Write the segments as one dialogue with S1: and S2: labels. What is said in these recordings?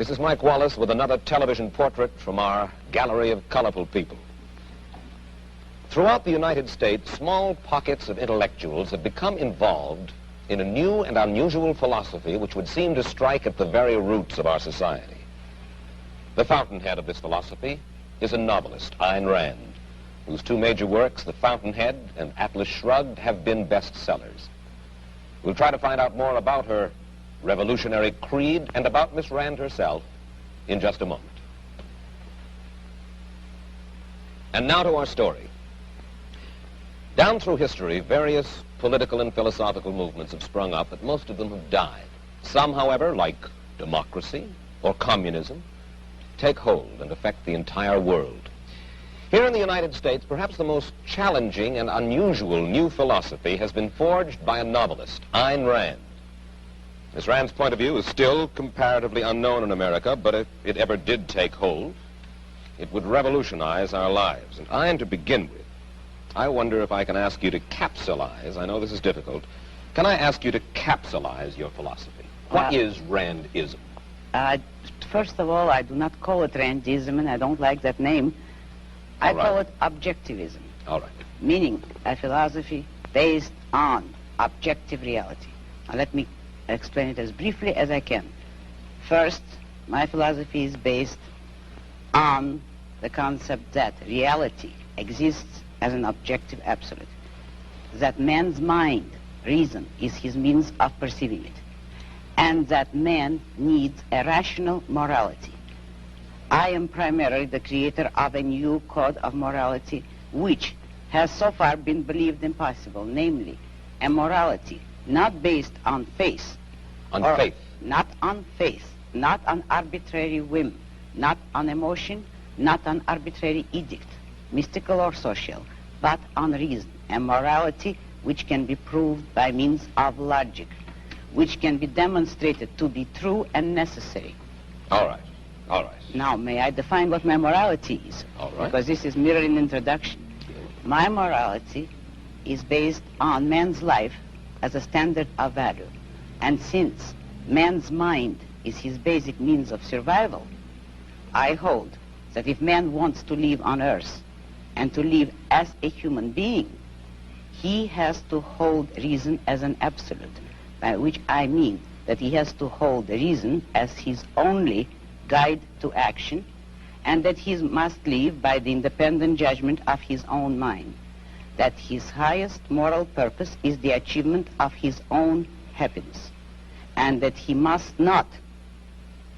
S1: This is Mike Wallace with another television portrait from our gallery of colorful people. Throughout the United States, small pockets of intellectuals have become involved in a new and unusual philosophy which would seem to strike at the very roots of our society. The fountainhead of this philosophy is a novelist, Ayn Rand, whose two major works, The Fountainhead and Atlas Shrugged, have been bestsellers. We'll try to find out more about her revolutionary creed and about Miss Rand herself in just a moment. And now to our story. Down through history, various political and philosophical movements have sprung up, but most of them have died. Some, however, like democracy or communism, take hold and affect the entire world. Here in the United States, perhaps the most challenging and unusual new philosophy has been forged by a novelist, Ayn Rand. Miss Rand's point of view is still comparatively unknown in America, but if it ever did take hold, it would revolutionize our lives. And Ayn, to begin with, I wonder if I can ask you to capsulize, I know this is difficult, can I ask you to capsulize your philosophy? What is Randism?
S2: First of all, I do not call it Randism, and I don't like that name. I call it objectivism.
S1: All right.
S2: Meaning a philosophy based on objective reality. Now let me explain it as briefly as I can. First, my philosophy is based on the concept that reality exists as an objective absolute, that man's mind, reason, is his means of perceiving it, and that man needs a rational morality. I am primarily the creator of a new code of morality which has so far been believed impossible, namely a morality not based on faith.
S1: On faith?
S2: Not on faith, not on arbitrary whim, not on emotion, not on arbitrary edict, mystical or social, but on reason, a morality which can be proved by means of logic, which can be demonstrated to be true and necessary.
S1: All right, all right.
S2: Now, may I define what my morality is?
S1: All right.
S2: Because this is merely an introduction. My morality is based on man's life as a standard of value. And since man's mind is his basic means of survival, I hold that if man wants to live on earth and to live as a human being, he has to hold reason as an absolute, by which I mean that he has to hold reason as his only guide to action, and that he must live by the independent judgment of his own mind, that his highest moral purpose is the achievement of his own happiness, and that he must not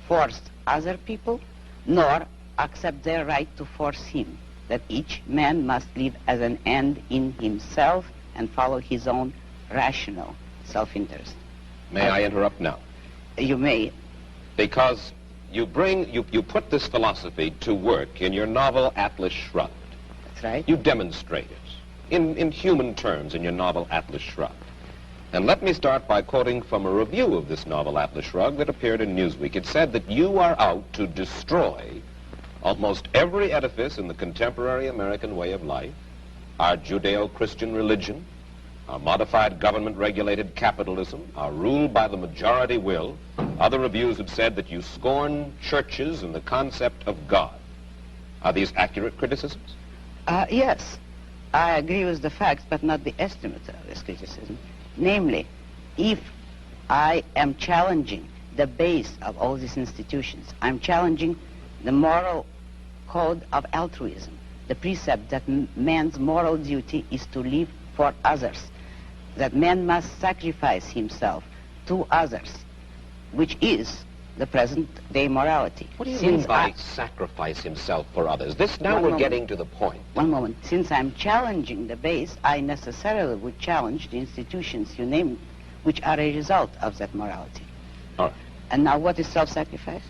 S2: force other people nor accept their right to force him, that each man must live as an end in himself and follow his own rational self-interest.
S1: May I interrupt now?
S2: You may.
S1: Because you put this philosophy to work in your novel Atlas Shrugged.
S2: That's right.
S1: You demonstrate it in human terms in your novel Atlas Shrugged. And let me start by quoting from a review of this novel Atlas Shrugged that appeared in Newsweek. It said that you are out to destroy almost every edifice in the contemporary American way of life, our Judeo-Christian religion, our modified government-regulated capitalism, our rule by the majority will. Other reviews have said that you scorn churches and the concept of God. Are these accurate criticisms?
S2: Yes, I agree with the facts, but not the estimate of this criticism. Namely, if I am challenging the base of all these institutions, I'm challenging the moral code of altruism, the precept that man's moral duty is to live for others, that man must sacrifice himself to others, which is the present-day morality.
S1: What do you mean by sacrifice himself for others? We're getting to the point.
S2: One moment. Since I'm challenging the base, I necessarily would challenge the institutions, you name, which are a result of that morality.
S1: All right.
S2: And now what is self-sacrifice?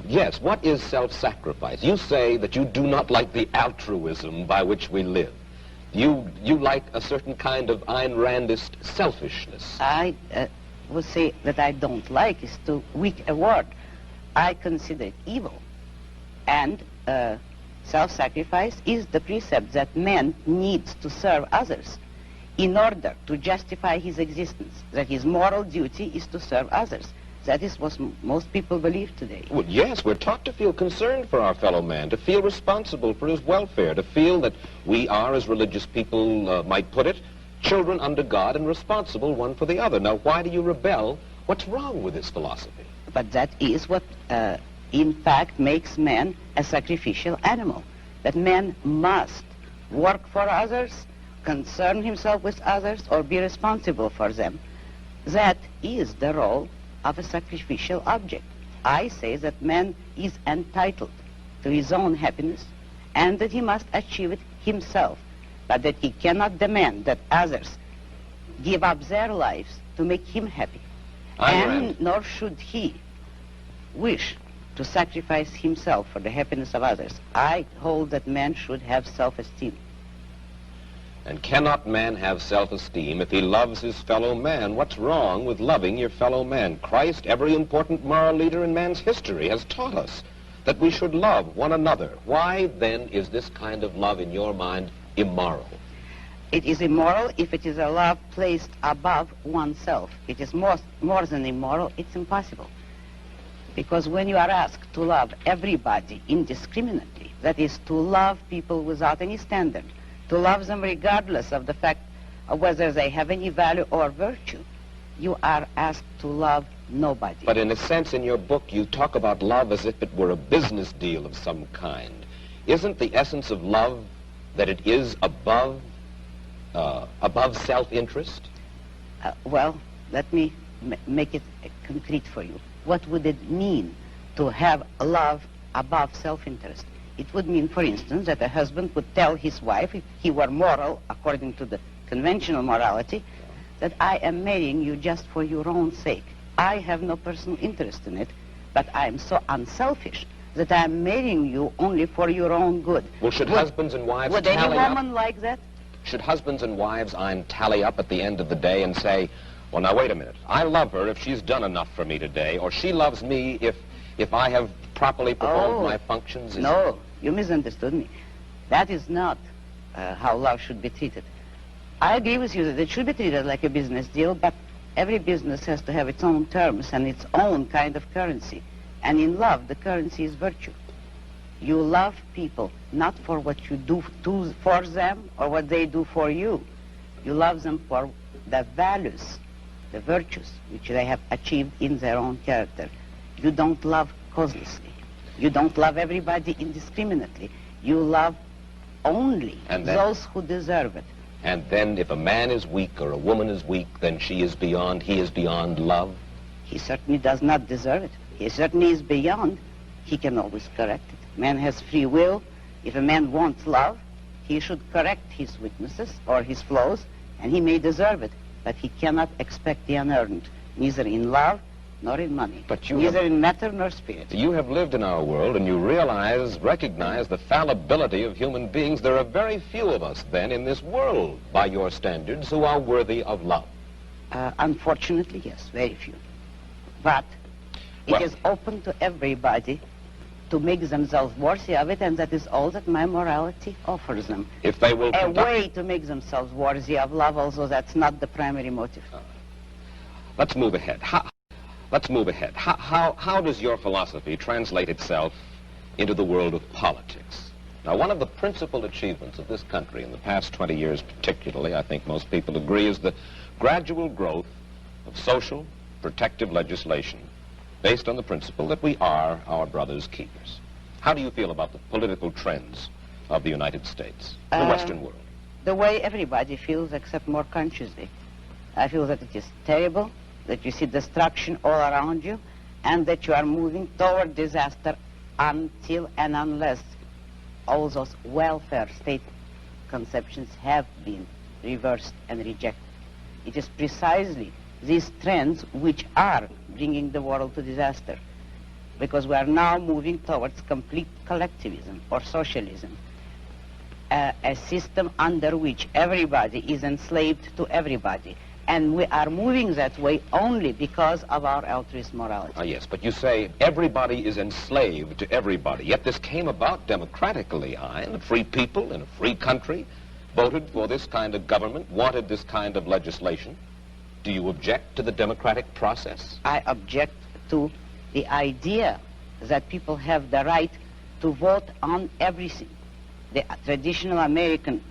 S1: Yes, what is self-sacrifice? You say that you do not like the altruism by which we live. You like a certain kind of Ayn Randist selfishness.
S2: I would say that I don't like is too weak a word. I consider it evil. And self-sacrifice is the precept that man needs to serve others in order to justify his existence, that his moral duty is to serve others. that is what most people believe today.
S1: Well, yes, we're taught to feel concerned for our fellow man, to feel responsible for his welfare, to feel that we are, as religious people might put it, children under God and responsible one for the other. Now, why do you rebel? What's wrong with this philosophy?
S2: But that is what, in fact, makes man a sacrificial animal. That man must work for others, concern himself with others, or be responsible for them. That is the role of a sacrificial object. I say that man is entitled to his own happiness and that he must achieve it himself, but that he cannot demand that others give up their lives to make him happy. And nor should he wish to sacrifice himself for the happiness of others. I hold that man should have self-esteem.
S1: And cannot man have self-esteem if he loves his fellow man? What's wrong with loving your fellow man? Christ, every important moral leader in man's history, has taught us that we should love one another. Why, then, is this kind of love, in your mind, immoral?
S2: It is immoral if it is a love placed above oneself. It is more than immoral, it's impossible. Because when you are asked to love everybody indiscriminately, that is, to love people without any standard, to love them regardless of the fact of whether they have any value or virtue, you are asked to love nobody.
S1: But in a sense, in your book, you talk about love as if it were a business deal of some kind. Isn't the essence of love that it is above self-interest?
S2: Well, let me make it concrete for you. What would it mean to have love above self-interest? It would mean, for instance, that a husband would tell his wife, if he were moral, according to the conventional morality, that I am marrying you just for your own sake. I have no personal interest in it, but I am so unselfish that I am marrying you only for your own good.
S1: Well, should husbands and wives
S2: would
S1: tally
S2: any woman
S1: up?
S2: like that?
S1: Should husbands and wives, tally up at the end of the day and say, well, now, wait a minute. I love her if she's done enough for me today, or she loves me if I have properly performed my functions?
S2: No, you misunderstood me. That is not how love should be treated. I agree with you that it should be treated like a business deal, but every business has to have its own terms and its own kind of currency. And in love, the currency is virtue. You love people not for what you do for them or what they do for you. You love them for the values, the virtues which they have achieved in their own character. You don't love causelessly. You don't love everybody indiscriminately. You love only those who deserve it.
S1: And then if a man is weak or a woman is weak, then he is beyond love?
S2: He certainly does not deserve it. He certainly is beyond. He can always correct it. Man has free will. If a man wants love, he should correct his weaknesses or his flaws, and he may deserve it. But he cannot expect the unearned, neither in love nor in money, neither in matter nor spirit.
S1: You have lived in our world, and you recognize the fallibility of human beings. There are very few of us, then, in this world, by your standards, who are worthy of love.
S2: Unfortunately, yes, very few. But it is open to everybody to make themselves worthy of it, and that is all that my morality offers them.
S1: If they will
S2: a way to make themselves worthy of love, although that's not the primary motive.
S1: Let's move ahead. How does your philosophy translate itself into the world of politics? Now, one of the principal achievements of this country in the past 20 years particularly, I think most people agree, is the gradual growth of social protective legislation based on the principle that we are our brother's keepers. How do you feel about the political trends of the United States, the Western world?
S2: The way everybody feels, except more consciously. I feel that it is terrible, that you see destruction all around you, and that you are moving toward disaster until and unless all those welfare state conceptions have been reversed and rejected. It is precisely these trends which are bringing the world to disaster, because we are now moving towards complete collectivism or socialism, a system under which everybody is enslaved to everybody. And we are moving that way only because of our altruist morality.
S1: Yes, but you say everybody is enslaved to everybody. Yet this came about democratically, Ayn. Free people in a free country voted for this kind of government, wanted this kind of legislation. Do you object to the democratic process?
S2: I object to the idea that people have the right to vote on everything. The traditional American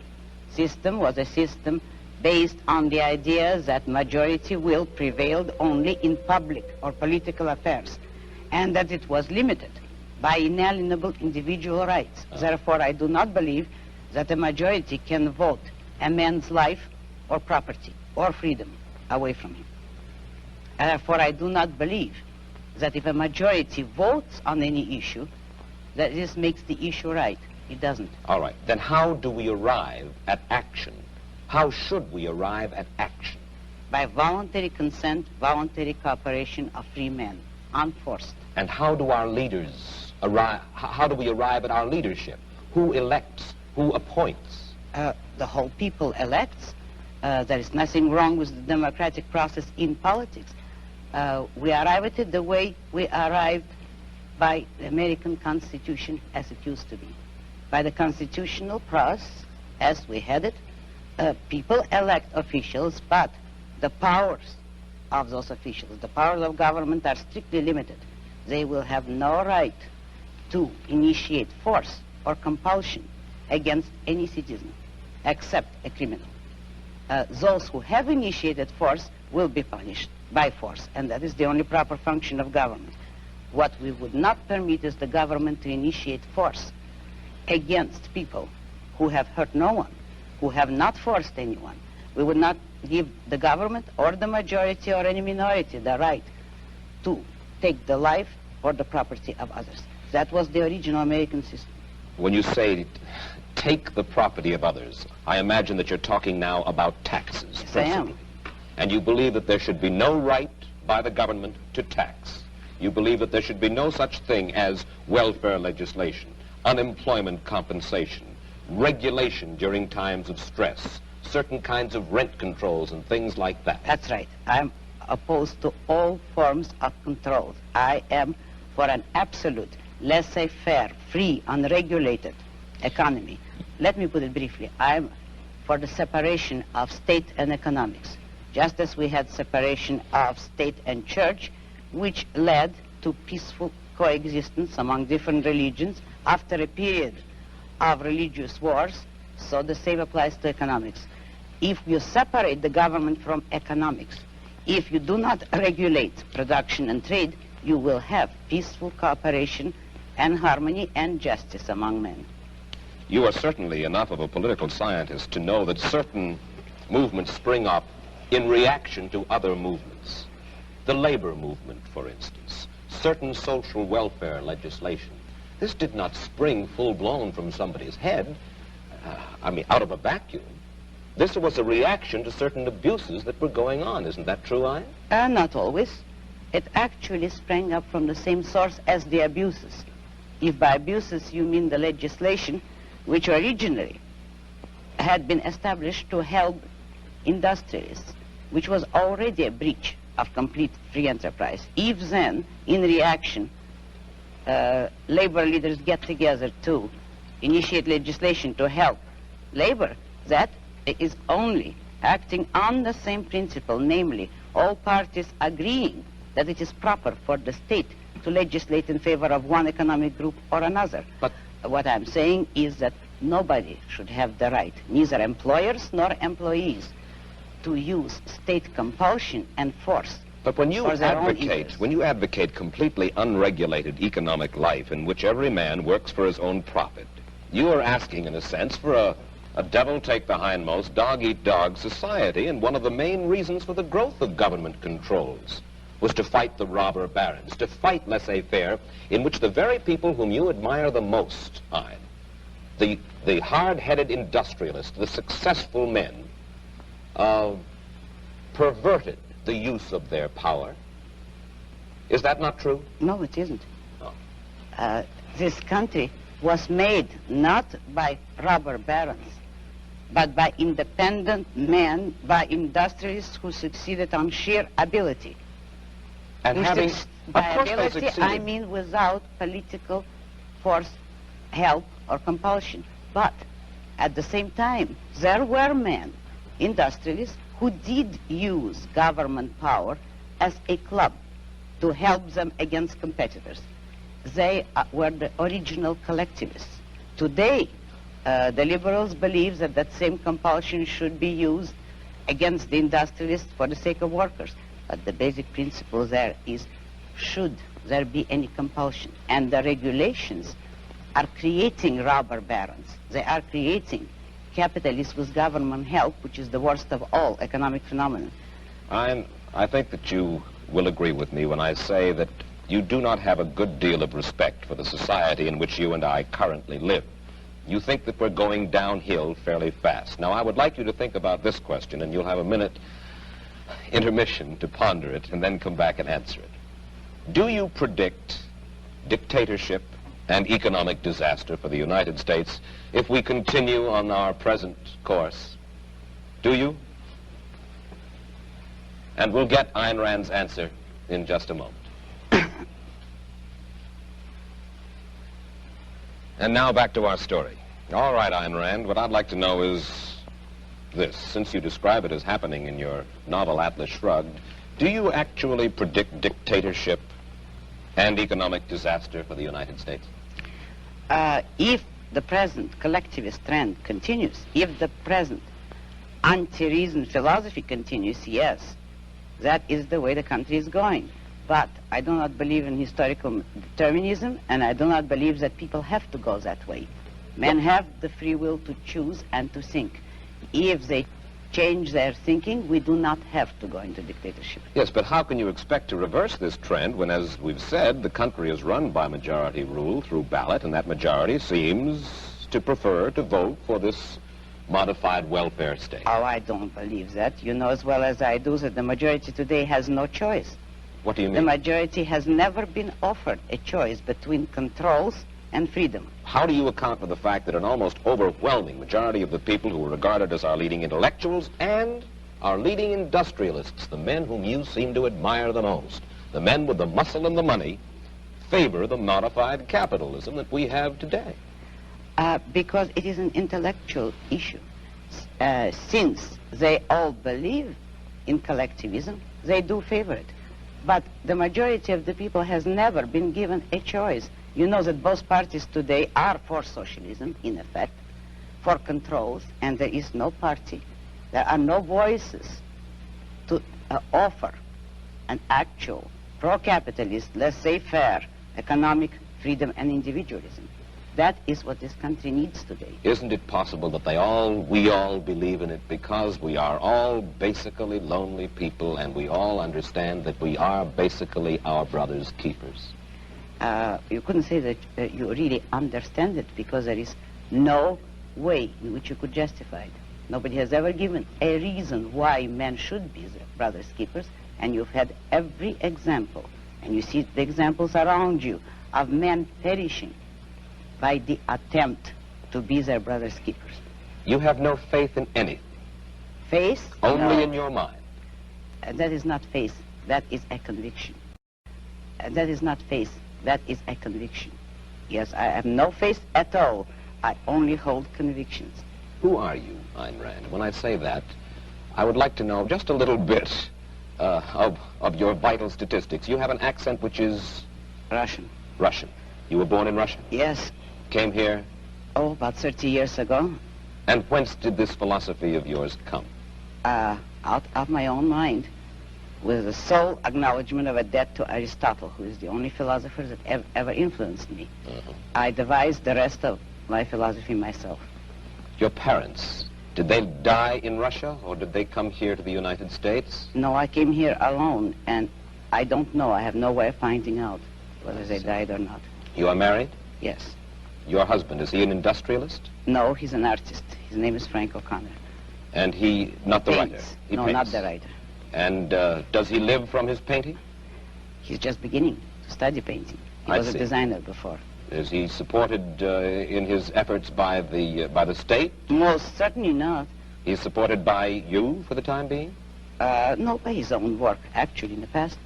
S2: system was a system based on the idea that majority will prevailed only in public or political affairs, and that it was limited by inalienable individual rights. Therefore, I do not believe that a majority can vote a man's life or property or freedom away from him. Therefore, I do not believe that if a majority votes on any issue, that this makes the issue right. It doesn't.
S1: All right. Then how do we arrive at action? How should we arrive at action?
S2: By voluntary consent, voluntary cooperation of free men, unforced.
S1: And how do our leaders arrive? How do we arrive at our leadership? Who elects? Who appoints?
S2: The whole people elects. There is nothing wrong with the democratic process in politics. We arrive at it the way we arrived by the American Constitution as it used to be. By the constitutional process as we had it, people elect officials, but the powers of those officials, the powers of government are strictly limited. They will have no right to initiate force or compulsion against any citizen except a criminal. Those who have initiated force will be punished by force, and that is the only proper function of government. What we would not permit is the government to initiate force against people who have hurt no one, who have not forced anyone. We would not give the government or the majority or any minority the right to take the life or the property of others. That was the original American system.
S1: When you say take the property of others, I imagine that you're talking now about taxes.
S2: Yes, I am.
S1: And you believe that there should be no right by the government to tax. You believe that there should be no such thing as welfare legislation, unemployment compensation, regulation during times of stress, certain kinds of rent controls and things like that.
S2: That's right. I'm opposed to all forms of control. I am for an absolute, laissez-faire, free, unregulated economy. Let me put it briefly. I'm for the separation of state and economics, just as we had separation of state and church, which led to peaceful coexistence among different religions after a period of religious wars. So the same applies to economics. If you separate the government from economics, if you do not regulate production and trade, you will have peaceful cooperation and harmony and justice among men.
S1: You are certainly enough of a political scientist to know that certain movements spring up in reaction to other movements. The labor movement, for instance, certain social welfare legislation. This did not spring full-blown from somebody's head, out of a vacuum. This was a reaction to certain abuses that were going on. Isn't that true, Ayn?
S2: Not always. It actually sprang up from the same source as the abuses. If by abuses you mean the legislation, which originally had been established to help industrialists, which was already a breach of complete free enterprise. If then, in reaction, labor leaders get together to initiate legislation to help labor, that is only acting on the same principle, namely, all parties agreeing that it is proper for the state to legislate in favor of one economic group or another.
S1: But
S2: what I'm saying is that nobody should have the right, neither employers nor employees, to use state compulsion and force.
S1: But when you
S2: for their own interests.
S1: when you advocate completely unregulated economic life in which every man works for his own profit, you are asking, in a sense, for a devil-take-the-hindmost, dog-eat-dog society, and one of the main reasons for the growth of government controls was to fight the robber barons, to fight laissez-faire, in which the very people whom you admire the most, Ayn, the hard-headed industrialists, the successful men, perverted the use of their power. Is that not true?
S2: No, it isn't.
S1: Oh.
S2: This country was made not by robber barons, but by independent men, by industrialists who succeeded on sheer ability.
S1: And having,
S2: by
S1: of course they
S2: ability,
S1: succeeded.
S2: I mean without political force, help, or compulsion. But at the same time, there were men, industrialists, who did use government power as a club to help them against competitors. They were the original collectivists. Today, the liberals believe that that same compulsion should be used against the industrialists for the sake of workers. But the basic principle there is, should there be any compulsion? And the regulations are creating robber barons. They are creating capitalists with government help, which is the worst of all economic phenomena.
S1: I think that you will agree with me when I say that you do not have a good deal of respect for the society in which you and I currently live. You think that we're going downhill fairly fast. Now, I would like you to think about this question, and you'll have a minute intermission to ponder it, and then come back and answer it. Do you predict dictatorship and economic disaster for the United States if we continue on our present course? Do you? And we'll get Ayn Rand's answer in just a moment. And now back to our story. All right, Ayn Rand, what I'd like to know is this. Since you describe it as happening in your novel Atlas Shrugged, do you actually predict dictatorship and economic disaster for the United States?
S2: If the present collectivist trend continues, if the present anti-reason philosophy continues, yes, that is the way the country is going. But I do not believe in historical determinism, and I do not believe that people have to go that way. Men have the free will to choose and to think. If they change their thinking, we do not have to go into dictatorship.
S1: Yes, but how can you expect to reverse this trend when, as we've said, the country is run by majority rule through ballot, and that majority seems to prefer to vote for this modified welfare state?
S2: Oh, I don't believe that. You know as well as I do that the majority today has no choice.
S1: What do you mean?
S2: The majority has never been offered a choice between controls and freedom.
S1: How do you account for the fact that an almost overwhelming majority of the people who are regarded as our leading intellectuals and our leading industrialists, the men whom you seem to admire the most, the men with the muscle and the money, favor the modified capitalism that we have today?
S2: Because it is an intellectual issue. Since they all believe in collectivism, they do favor it. But the majority of the people has never been given a choice. You know that both parties today are for socialism, in effect, for controls, and there is no party. There are no voices to offer an actual pro-capitalist, laissez-faire economic freedom and individualism. That is what this country needs today.
S1: Isn't it possible that we all believe in it because we are all basically lonely people and we all understand that we are basically our brother's keepers?
S2: You couldn't say that you really understand it because there is no way in which you could justify it. Nobody has ever given a reason why men should be their brother's keepers, and you've had every example, and you see the examples around you of men perishing by the attempt to be their brother's keepers.
S1: You have no faith in anything?
S2: Faith?
S1: Only
S2: no.
S1: in your mind?
S2: That is not faith. That is a conviction. That is not faith. That is a conviction. Yes, I have no faith at all. I only hold convictions.
S1: Who are you, Ayn Rand? When I say that, I would like to know just a little bit of your vital statistics. You have an accent which is...
S2: Russian.
S1: Russian. You were born in Russia?
S2: Yes.
S1: Came here?
S2: Oh, about 30 years ago.
S1: And whence did this philosophy of yours come?
S2: Out of my own mind, with the sole acknowledgement of a debt to Aristotle, who is the only philosopher that ever influenced me. I devised the rest of my philosophy myself.
S1: Your parents, did they die in Russia, or did they come here to the United States?
S2: No, I came here alone, and I don't know. I have no way of finding out whether they died or not.
S1: You are married?
S2: Yes.
S1: Your husband, is he an industrialist?
S2: No, he's an artist. His name is Frank O'Connor.
S1: And he, not the writer? He
S2: no,
S1: paints.
S2: not the writer.
S1: And does he live from his painting?
S2: He's just beginning to study painting. He was a designer before.
S1: Is he supported in his efforts by the state?
S2: Most certainly not.
S1: He's supported by you for the time being?
S2: No, by his own work, actually, in the past.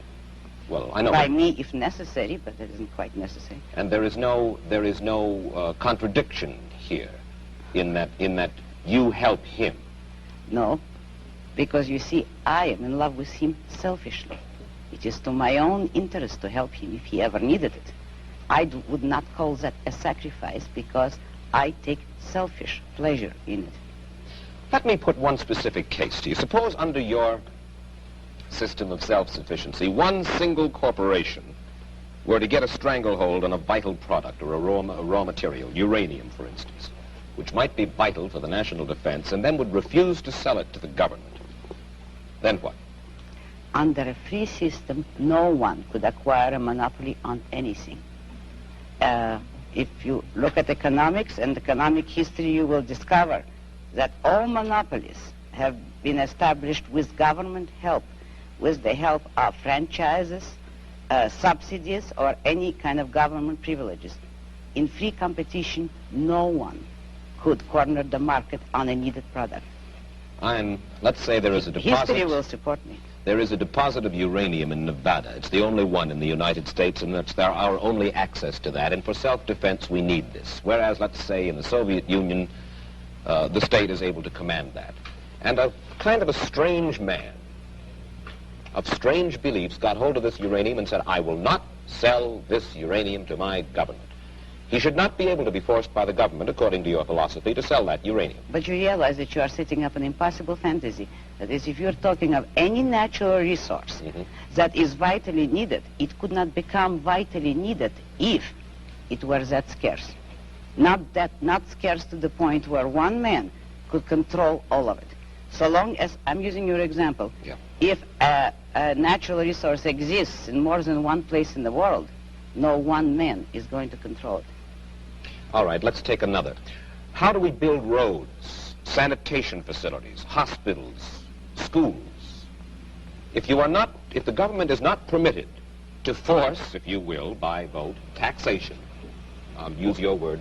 S1: Well, I know.
S2: By me, if necessary, but that isn't quite necessary.
S1: And there is no contradiction here, in that you help him.
S2: No, because you see, I am in love with him selfishly. It is to my own interest to help him if he ever needed it. I would not call that a sacrifice because I take selfish pleasure in it.
S1: Let me put one specific case to you. Suppose under your system of self-sufficiency, one single corporation were to get a stranglehold on a vital product or a raw material, uranium, for instance, which might be vital for the national defense, and then would refuse to sell it to the government. Then what?
S2: Under a free system, no one could acquire a monopoly on anything. If you look at economics and economic history, you will discover that all monopolies have been established with government help, with the help of franchises, subsidies, or any kind of government privileges. In free competition, no one could corner the market on a needed product.
S1: And let's say there is a deposit.
S2: History will support me.
S1: There is a deposit of uranium in Nevada. It's the only one in the United States, and it's our only access to that. And for self-defense, we need this. Whereas, let's say, in the Soviet Union, the state is able to command that. And a kind of a strange man of strange beliefs got hold of this uranium and said, I will not sell this uranium to my government. He should not be able to be forced by the government, according to your philosophy, to sell that uranium.
S2: But you realize that you are setting up an impossible fantasy. That is, if you're talking of any natural resource that is vitally needed, it could not become vitally needed if it were that scarce. Not scarce to the point where one man could control all of it. So long as, I'm using your example, if a natural resource exists in more than one place in the world, no one man is going to control it.
S1: All right, let's take another. How do we build roads, sanitation facilities, hospitals, schools? If the government is not permitted to force, if you will, by vote, taxation, use your word,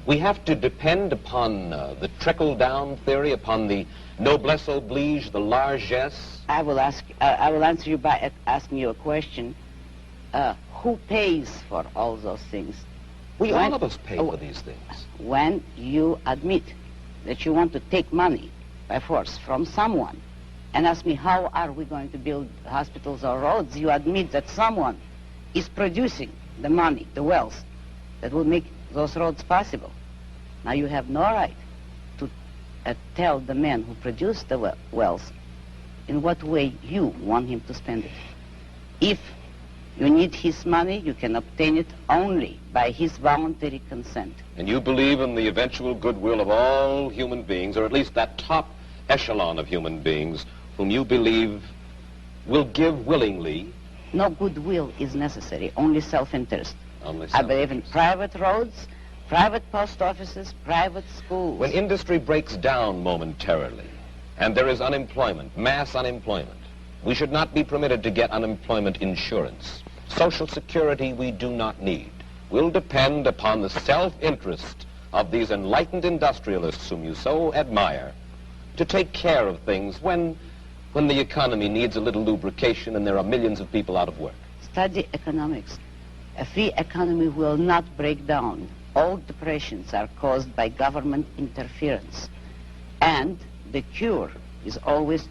S1: we have to depend upon the trickle-down theory, upon the noblesse oblige, the largesse.
S2: I will answer you by asking you a question. Who pays for all those things?
S1: All of us pay for these things.
S2: When you admit that you want to take money by force from someone and ask me how are we going to build hospitals or roads, you admit that someone is producing the money, the wealth, that will make those roads possible. Now you have no right to tell the man who produced the wealth in what way you want him to spend it. If you need his money, you can obtain it only by his voluntary consent.
S1: And you believe in the eventual goodwill of all human beings, or at least that top echelon of human beings, whom you believe will give willingly.
S2: No goodwill is necessary, only self-interest.
S1: Only
S2: I believe in private roads, private post offices, private schools.
S1: When industry breaks down momentarily, and there is unemployment, mass unemployment, we should not be permitted to get unemployment insurance. Social Security we do not need. We'll depend upon the self-interest of these enlightened industrialists whom you so admire to take care of things when the economy needs a little lubrication and there are millions of people out of work.
S2: Study economics. A free economy will not break down. All depressions are caused by government interference. And the cure is always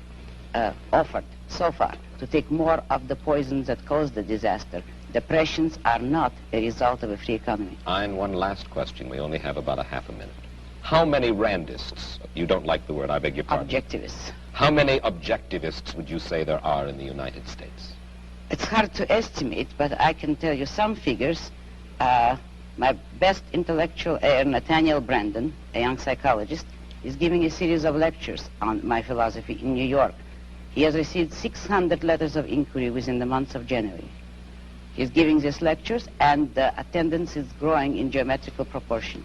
S2: offered so far to take more of the poisons that cause the disaster. Depressions are not a result of a free economy.
S1: And one last question. We only have about a half a minute. How many Randists, you don't like the word, I beg your pardon.
S2: Objectivists.
S1: How many objectivists would you say there are in the United States?
S2: It's hard to estimate, but I can tell you some figures. My best intellectual, Nathaniel Brandon, a young psychologist, is giving a series of lectures on my philosophy in New York. He has received 600 letters of inquiry within the month of January. He's giving these lectures, and the attendance is growing in geometrical proportion.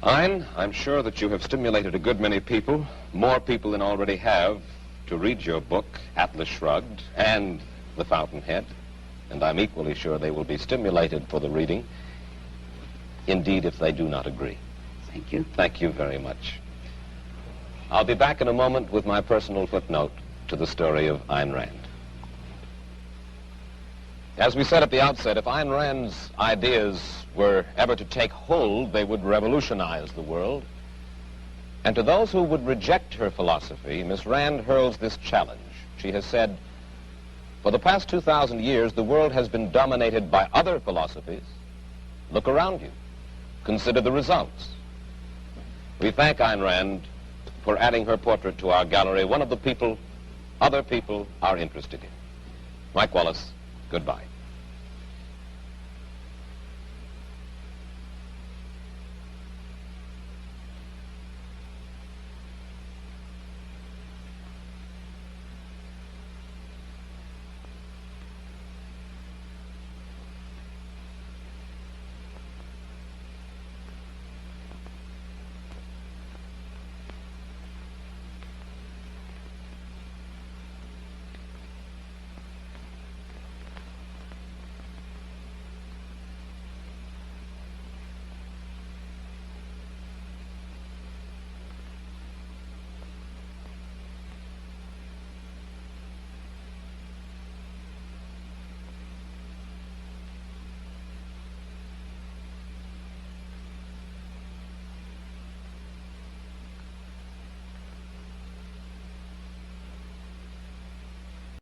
S1: Ayn, I'm sure that you have stimulated a good many people, more people than already have, to read your book, Atlas Shrugged, and The Fountainhead, and I'm equally sure they will be stimulated for the reading, indeed, if they do not agree.
S2: Thank you.
S1: Thank you very much. I'll be back in a moment with my personal footnote to the story of Ayn Rand. As we said at the outset, if Ayn Rand's ideas were ever to take hold, they would revolutionize the world. And to those who would reject her philosophy, Miss Rand hurls this challenge. She has said, For the past 2,000 years, the world has been dominated by other philosophies. Look around you. Consider the results. We thank Ayn Rand for adding her portrait to our gallery, one of the people other people are interested in. Mike Wallace, goodbye.